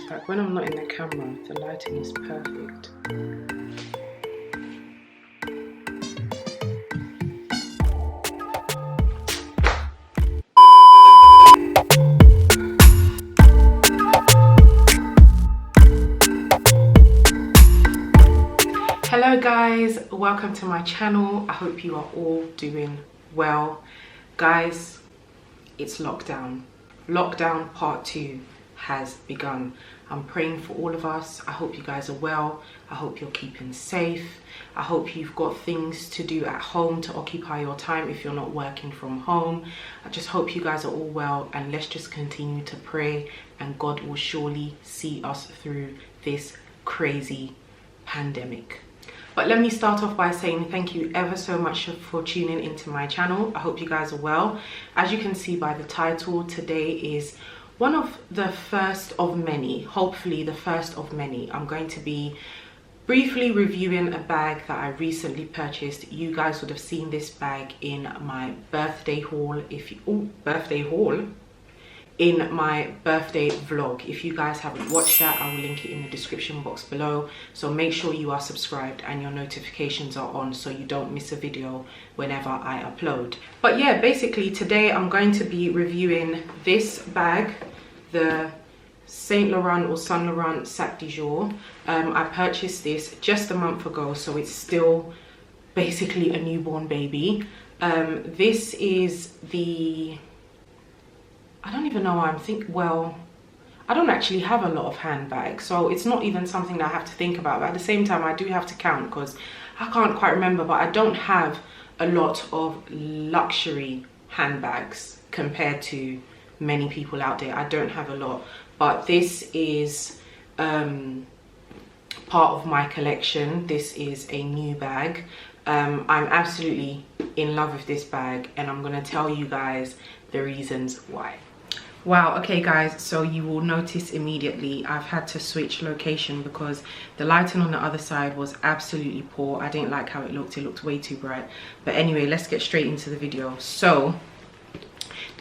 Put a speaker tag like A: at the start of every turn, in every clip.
A: In fact, when I'm not in the camera, the lighting is perfect. Hello guys, welcome to my channel. I hope you are all doing well. Guys, it's lockdown. Lockdown part 2 has begun. I'm praying for all of us. I hope you guys are well. I hope you're keeping safe. I hope you've got things to do at home to occupy your time if you're not working from home. I just hope you guys are all well, and let's just continue to pray, and God will surely see us through this crazy pandemic. But let me start off by saying thank you ever so much for tuning into my channel. I hope you guys are well. As you can see by the title, today is one of the first of many, hopefully the first of many. I'm going to be briefly reviewing a bag that I recently purchased. You guys would have seen this bag in my birthday haul, in my birthday vlog. If you guys haven't watched that, I will link it in the description box below. So make sure you are subscribed and your notifications are on so you don't miss a video whenever I upload. But yeah, basically today I'm going to be reviewing this bag, the Saint Laurent or Saint Laurent Sac De Jour. I purchased this just a month ago, so it's still basically a newborn baby. This is the, I don't even know why I'm thinking, well, I don't actually have a lot of handbags, so it's not even something that I have to think about. But at the same time, I do have to count because I can't quite remember, but I don't have a lot of luxury handbags compared to many people out there. I don't have a lot, but this is part of my collection. This is a new bag. I'm absolutely in love with this bag, and I'm gonna tell you guys the reasons why. Wow, okay guys, so you will notice immediately I've had to switch location because the lighting on the other side was absolutely poor. I didn't like how it looked way too bright. But anyway, let's get straight into the video. So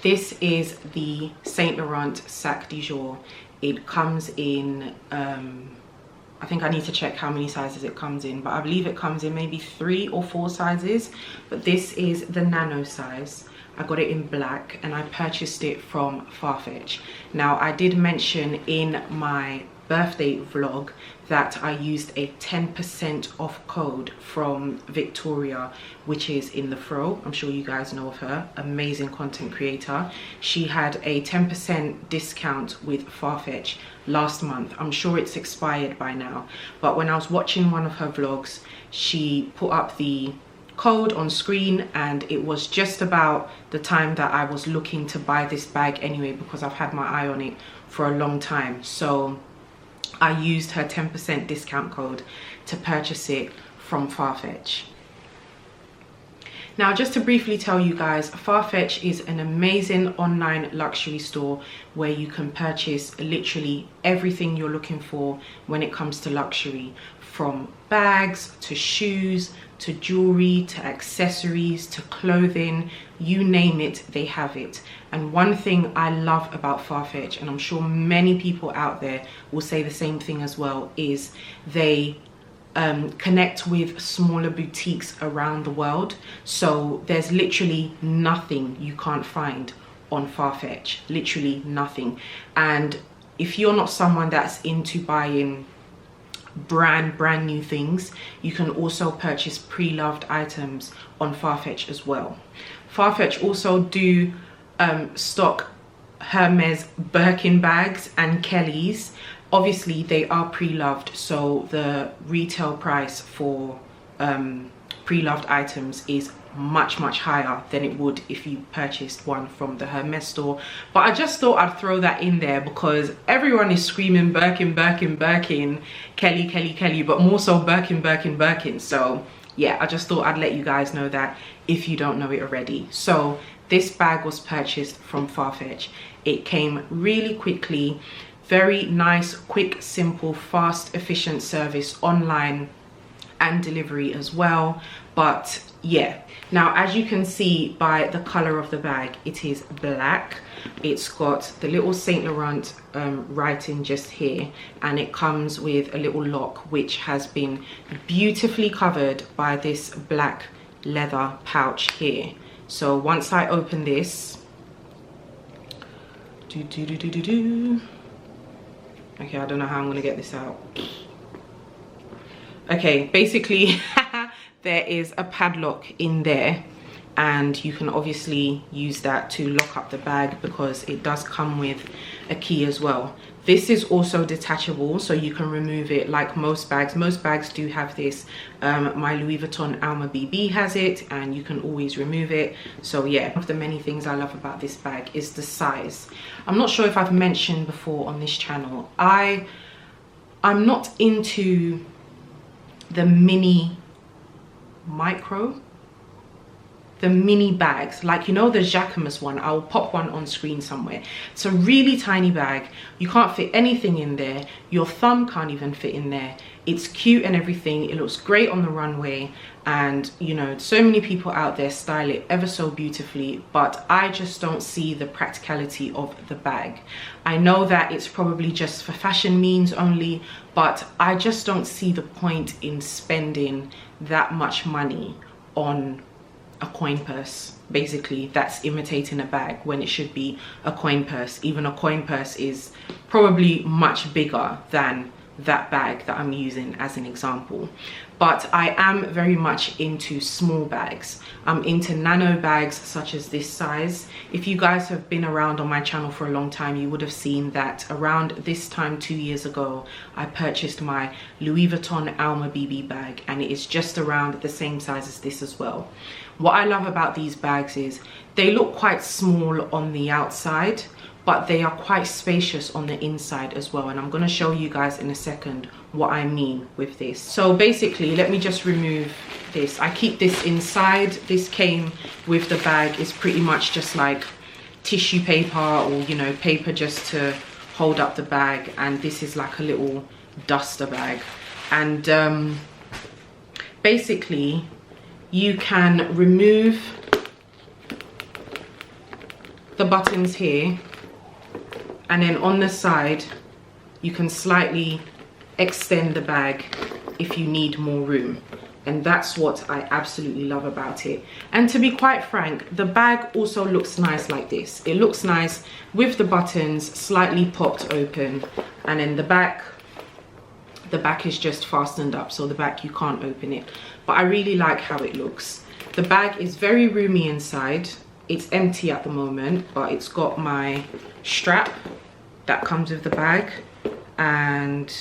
A: this is the Saint Laurent Sac De Jour. It comes in I think I need to check how many sizes it comes in, but I believe it comes in maybe 3 or 4 sizes, but this is the nano size. I got it in black and I purchased it from Farfetch. Now, I did mention in my birthday vlog that I used a 10% off code from Victoria, which is in the fro. I'm sure you guys know of her, amazing content creator. She had a 10% discount with Farfetch last month. I'm sure it's expired by now, but when I was watching one of her vlogs, she put up the code on screen, and it was just about the time that I was looking to buy this bag anyway, because I've had my eye on it for a long time. So I used her 10% discount code to purchase it from Farfetch. Now, just to briefly tell you guys, Farfetch is an amazing online luxury store where you can purchase literally everything you're looking for when it comes to luxury, from bags to shoes to jewelry to accessories to clothing, you name it, they have it. And one thing I love about Farfetch, and I'm sure many people out there will say the same thing as well, is they connect with smaller boutiques around the world. So there's literally nothing you can't find on Farfetch, literally nothing. And if you're not someone that's into buying brand new things, you can also purchase pre-loved items on Farfetch as well. Farfetch also do stock Hermes Birkin bags and Kellys. Obviously they are pre-loved, so the retail price for pre-loved items is much higher than it would if you purchased one from the Hermes store. But I just thought I'd throw that in there because everyone is screaming Birkin, Kelly, but more so Birkin. So yeah, I just thought I'd let you guys know that if you don't know it already. So this bag was purchased from Farfetch. It came really quickly, very nice, quick, simple, fast, efficient service online. and delivery as well. But yeah, now as you can see by the color of the bag, it is black. It's got the little Saint Laurent writing just here, and it comes with a little lock which has been beautifully covered by this black leather pouch here. So once I open this, okay, I don't know how I'm gonna get this out. Okay, basically there is a padlock in there, and you can obviously use that to lock up the bag because it does come with a key as well. This is also detachable, so you can remove it like most bags. Most bags do have this. My Louis Vuitton Alma BB has it, and you can always remove it. So yeah, one of the many things I love about this bag is the size. I'm not sure if I've mentioned before on this channel, I'm not into the mini bags, like, you know, the Jacquemus one. I'll pop one on screen somewhere. It's a really tiny bag. You can't fit anything in there. Your thumb can't even fit in there. It's cute and everything. It looks great on the runway, and you know, so many people out there style it ever so beautifully, but I just don't see the practicality of the bag. I know that it's probably just for fashion means only, but I just don't see the point in spending that much money on a coin purse, basically, that's imitating a bag when it should be a coin purse. Even a coin purse is probably much bigger than that bag that I'm using as an example. But I am very much into small bags. I'm into nano bags such as this size. If you guys have been around on my channel for a long time, you would have seen that around this time 2 years ago, I purchased my Louis Vuitton Alma BB bag, and it is just around the same size as this as well. What I love about these bags is they look quite small on the outside, but they are quite spacious on the inside as well, and I'm going to show you guys in a second what I mean with this. So basically, let me just remove this. I keep this inside. This came with the bag. It's pretty much just like tissue paper, or you know, paper just to hold up the bag, and this is like a little duster bag. And basically you can remove the buttons here, and then on the side you can slightly extend the bag if you need more room, and that's what I absolutely love about it. And to be quite frank, the bag also looks nice like this. It looks nice with the buttons slightly popped open, and then the back is just fastened up, so the back, you can't open it, but I really like how it looks. The bag is very roomy inside. It's empty at the moment, but it's got my strap that comes with the bag, and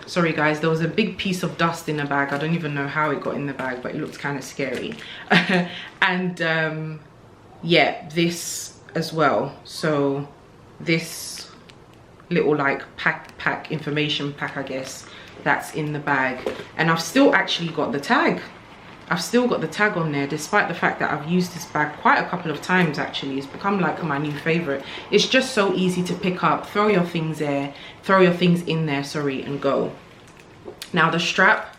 A: sorry guys, there was a big piece of dust in the bag. I don't even know how it got in the bag, but it looked kind of scary. And yeah, this as well. So this little like pack information pack, I guess, that's in the bag, and I've still actually got the tag. I've still got the tag on there, despite the fact that I've used this bag quite a couple of times. Actually, it's become like my new favorite. It's just so easy to pick up, throw your things in there, sorry, and go. Now the strap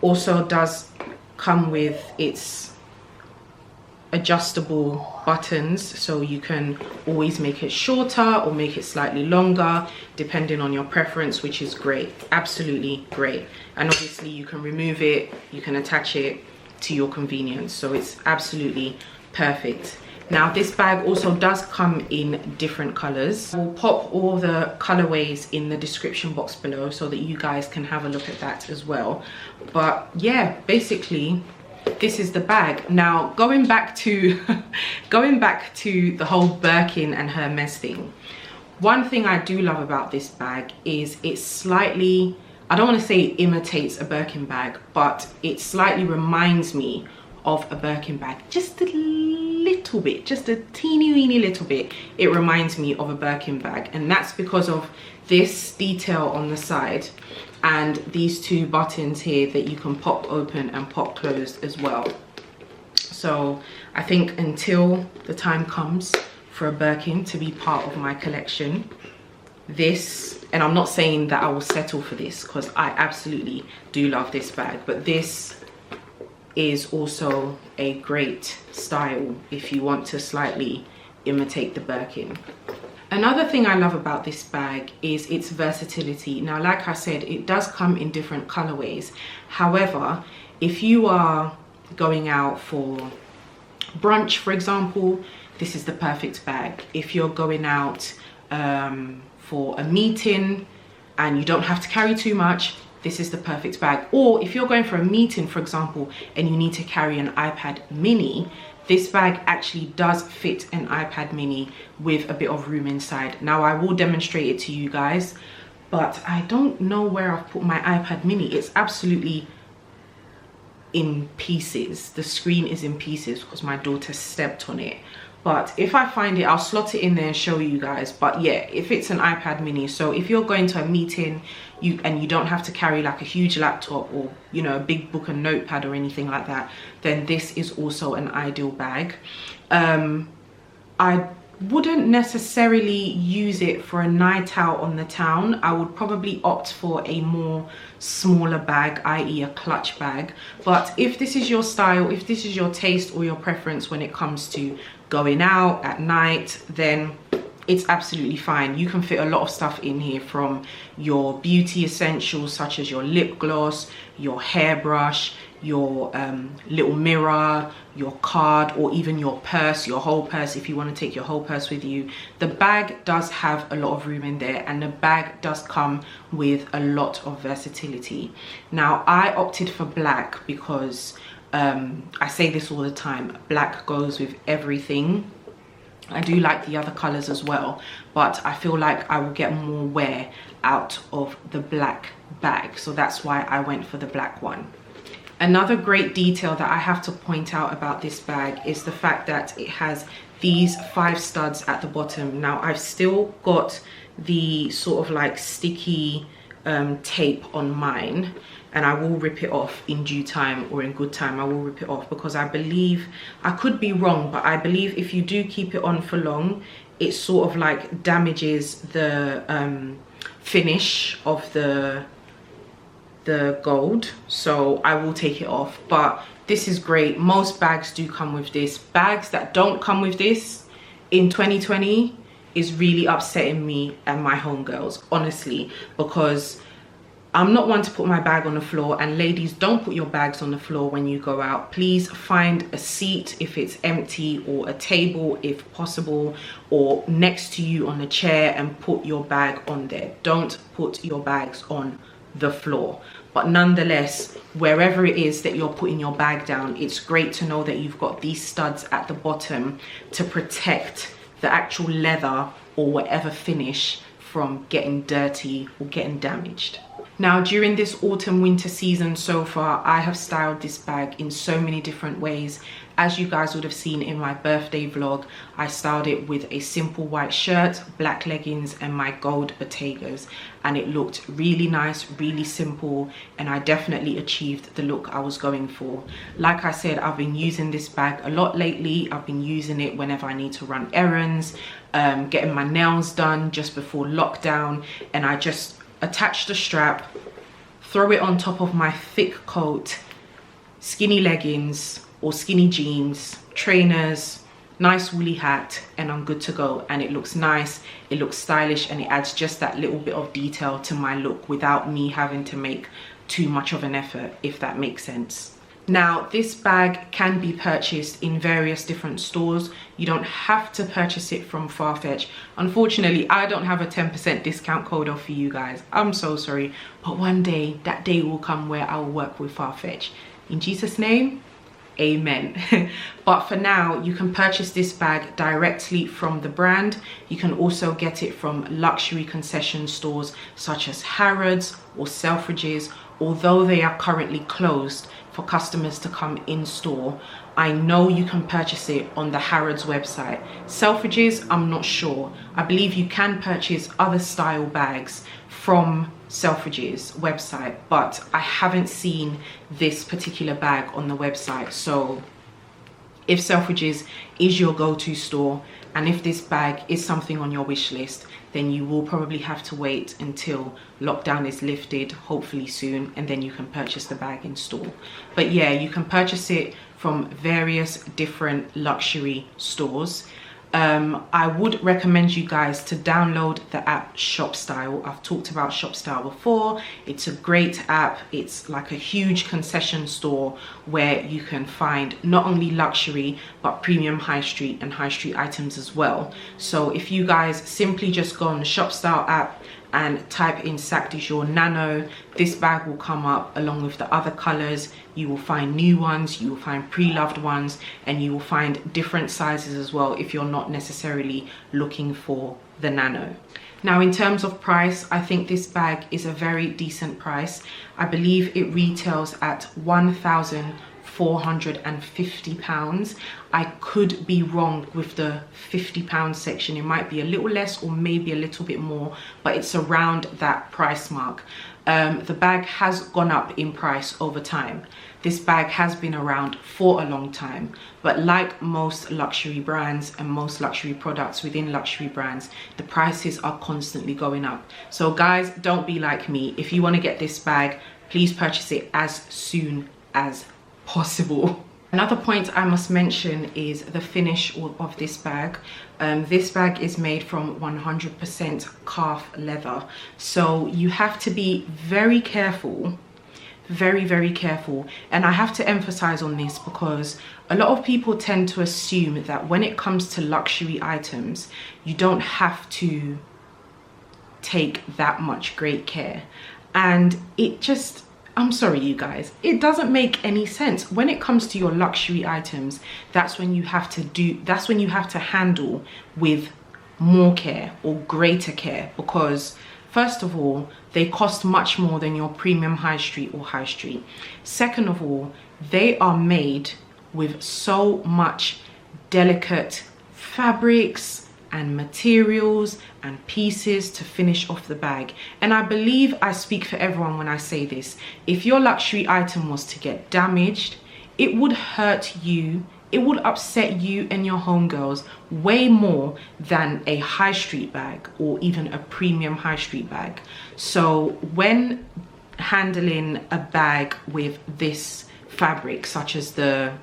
A: also does come with its adjustable buttons, so you can always make it shorter or make it slightly longer depending on your preference, which is great, absolutely great. And obviously you can remove it, you can attach it to your convenience, so it's absolutely perfect. Now this bag also does come in different colors. We'll pop all the colorways in the description box below so that you guys can have a look at that as well. But yeah, basically this is the bag. Now going back to the whole Birkin and Hermes thing, one thing I do love about this bag is it's slightly, I don't want to say it imitates a Birkin bag, but it slightly reminds me of a Birkin bag, just a little bit, just a teeny weeny little bit. It reminds me of a Birkin bag, and that's because of this detail on the side and these two buttons here that you can pop open and pop closed as well. So I think until the time comes for a Birkin to be part of my collection. This, and I'm not saying that I will settle for this because I absolutely do love this bag, but this is also a great style if you want to slightly imitate the Birkin. Another thing I love about this bag is its versatility. Now, like I said, it does come in different colorways. However, if you are going out for brunch, for example, this is the perfect bag. If you're going out for a meeting and you don't have to carry too much, this is the perfect bag. Or if you're going for a meeting, for example, and you need to carry an iPad mini, this bag actually does fit an iPad mini with a bit of room inside. Now, I will demonstrate it to you guys, but I don't know where I've put my iPad mini. It's absolutely in pieces. The screen is in pieces because my daughter stepped on it. But if I find it, I'll slot it in there and show you guys. But yeah, if it's an iPad mini, so if you're going to a meeting and you don't have to carry like a huge laptop or, you know, a big book and notepad or anything like that, then this is also an ideal bag. I wouldn't necessarily use it for a night out on the town. I would probably opt for a more smaller bag, i.e. a clutch bag. But if this is your style, if this is your taste or your preference when it comes to going out at night, then it's absolutely fine. You can fit a lot of stuff in here, from your beauty essentials such as your lip gloss, your hairbrush, your little mirror, your card, or even your purse, your whole purse if you want to take your whole purse with you. The bag does have a lot of room in there, and the bag does come with a lot of versatility. Now, I opted for black because I say this all the time, black goes with everything. I do like the other colors as well, but I feel like I will get more wear out of the black bag, so that's why I went for the black one. Another great detail that I have to point out about this bag is the fact that it has these 5 studs at the bottom. Now, I've still got the sort of like sticky tape on mine, and I will rip it off in due time, or in good time I will rip it off, because I believe, I could be wrong, but I believe if you do keep it on for long, it sort of like damages the finish of the gold. So I will take it off, but this is great. Most bags do come with this. Bags that don't come with this in 2020 is really upsetting me and my homegirls, honestly, because I'm not one to put my bag on the floor. And ladies, don't put your bags on the floor when you go out. Please find a seat if it's empty, or a table if possible, or next to you on a chair, and put your bag on there. Don't put your bags on the floor. But nonetheless, wherever it is that you're putting your bag down, it's great to know that you've got these studs at the bottom to protect the actual leather or whatever finish from getting dirty or getting damaged. Now, during this autumn winter season so far, I have styled this bag in so many different ways. As you guys would have seen in my birthday vlog, I styled it with a simple white shirt, black leggings, and my gold Bottegas, and it looked really nice, really simple, and I definitely achieved the look I was going for. Like I said, I've been using this bag a lot lately. I've been using it whenever I need to run errands, getting my nails done just before lockdown, and I just attach the strap, throw it on top of my thick coat, skinny leggings or skinny jeans, trainers, nice woolly hat, and I'm good to go. And it looks nice, it looks stylish, and it adds just that little bit of detail to my look without me having to make too much of an effort, if that makes sense. Now, this bag can be purchased in various different stores. You don't have to purchase it from Farfetch. Unfortunately, I don't have a 10% discount code off for you guys. I'm so sorry. But one day, that day will come where I will work with Farfetch. In Jesus' name, amen. But for now, you can purchase this bag directly from the brand. You can also get it from luxury concession stores such as Harrods or Selfridges. Although they are currently closed for customers to come in store, I know you can purchase it on the Harrods website. Selfridges, I'm not sure. I believe you can purchase other style bags from Selfridges website, but I haven't seen this particular bag on the website. So if Selfridges is your go-to store And if this bag is something on your wish list, then you will probably have to wait until lockdown is lifted, hopefully soon, and then you can purchase the bag in store. But yeah, you can purchase it from various different luxury stores. I would recommend you guys to download the app ShopStyle. I've talked about ShopStyle before. It's a great app. It's like a huge concession store where you can find not only luxury but premium high street and high street items as well. So if you guys simply just go on the ShopStyle app and type in Sac De Jour Nano, this bag will come up along with the other colors. You will find new ones, you will find pre-loved ones, and you will find different sizes as well if you're not necessarily looking for the Nano. Now, in terms of price, I think this bag is a very decent price. I believe it retails at £1,450. I could be wrong with the £50 section. It might be a little less or maybe a little bit more, but it's around that price mark. The bag has gone up in price over time. This bag has been around for a long time, but like most luxury brands and most luxury products within luxury brands, the prices are constantly going up. So guys, don't be like me. If you want to get this bag, please purchase it as soon as possible. Another point I must mention is the finish of this bag. This bag is made from 100% calf leather, so you have to be very careful, very careful. And I have to emphasize on this because a lot of people tend to assume that when it comes to luxury items, you don't have to take that much great care, and it just, I'm sorry you guys, it doesn't make any sense. When it comes to your luxury items, that's when you have to handle with more care or greater care, because first of all, they cost much more than your premium high street or high street. Second of all, they are made with so much delicate fabrics and materials and pieces to finish off the bag. And I believe I speak for everyone when I say this. If your luxury item was to get damaged, it would hurt you, it would upset you and your homegirls way more than a high street bag or even a premium high street bag. So when handling a bag with this fabric, such as the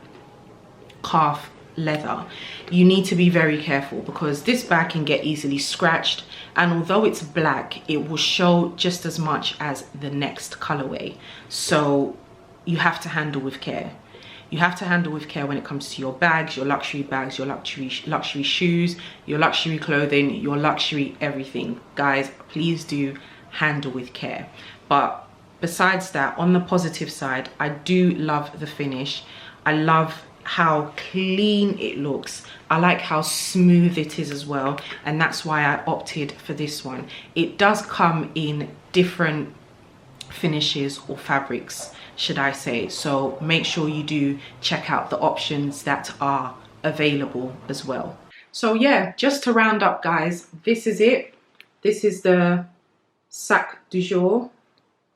A: calf leather, you need to be very careful, because this bag can get easily scratched, and although it's black, it will show just as much as the next colorway. So you have to handle with care. You have to handle with care when it comes to your bags, your luxury luxury shoes, your luxury clothing, your luxury everything. Guys, please do handle with care. But besides that, on the positive side, I do love the finish. I love how clean it looks. I like how smooth it is as well, and that's why I opted for this one. It does come in different finishes or fabrics, should I say, so make sure you do check out the options that are available as well. So yeah, just to round up guys, this is it. This is the Sac De Jour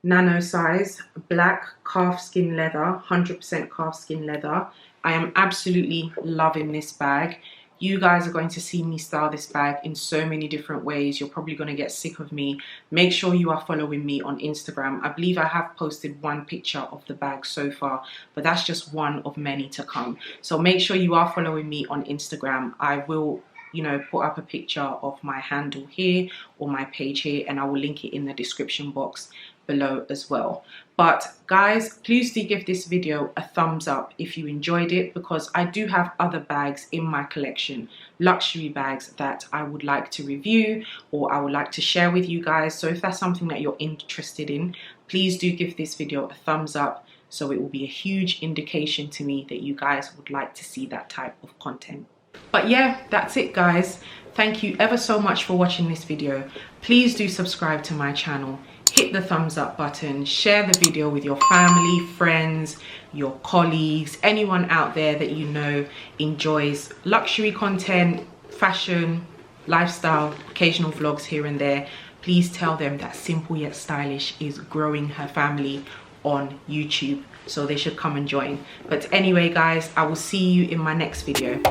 A: Nano size, black calf skin leather, 100% calf skin leather. I am absolutely loving this bag. You guys are going to see me style this bag in so many different ways. You're probably going to get sick of me. Make sure you are following me on Instagram. I believe I have posted one picture of the bag so far, but that's just one of many to come. So make sure you are following me on Instagram. I will, you know, put up a picture of my handle here or my page here, and I will link it in the description box below as well. But guys, please do give this video a thumbs up if you enjoyed it, because I do have other bags in my collection, luxury bags that I would like to review or I would like to share with you guys. So if that's something that you're interested in, please do give this video a thumbs up, so it will be a huge indication to me that you guys would like to see that type of content. But yeah, that's it guys. Thank you ever so much for watching this video. Please do subscribe to my channel. Hit the thumbs up button, share the video with your family, friends, your colleagues, anyone out there that you know enjoys luxury content, fashion, lifestyle, occasional vlogs here and there. Please tell them that Simple Yet Stylish is growing her family on YouTube, so they should come and join. But anyway guys, I will see you in my next video.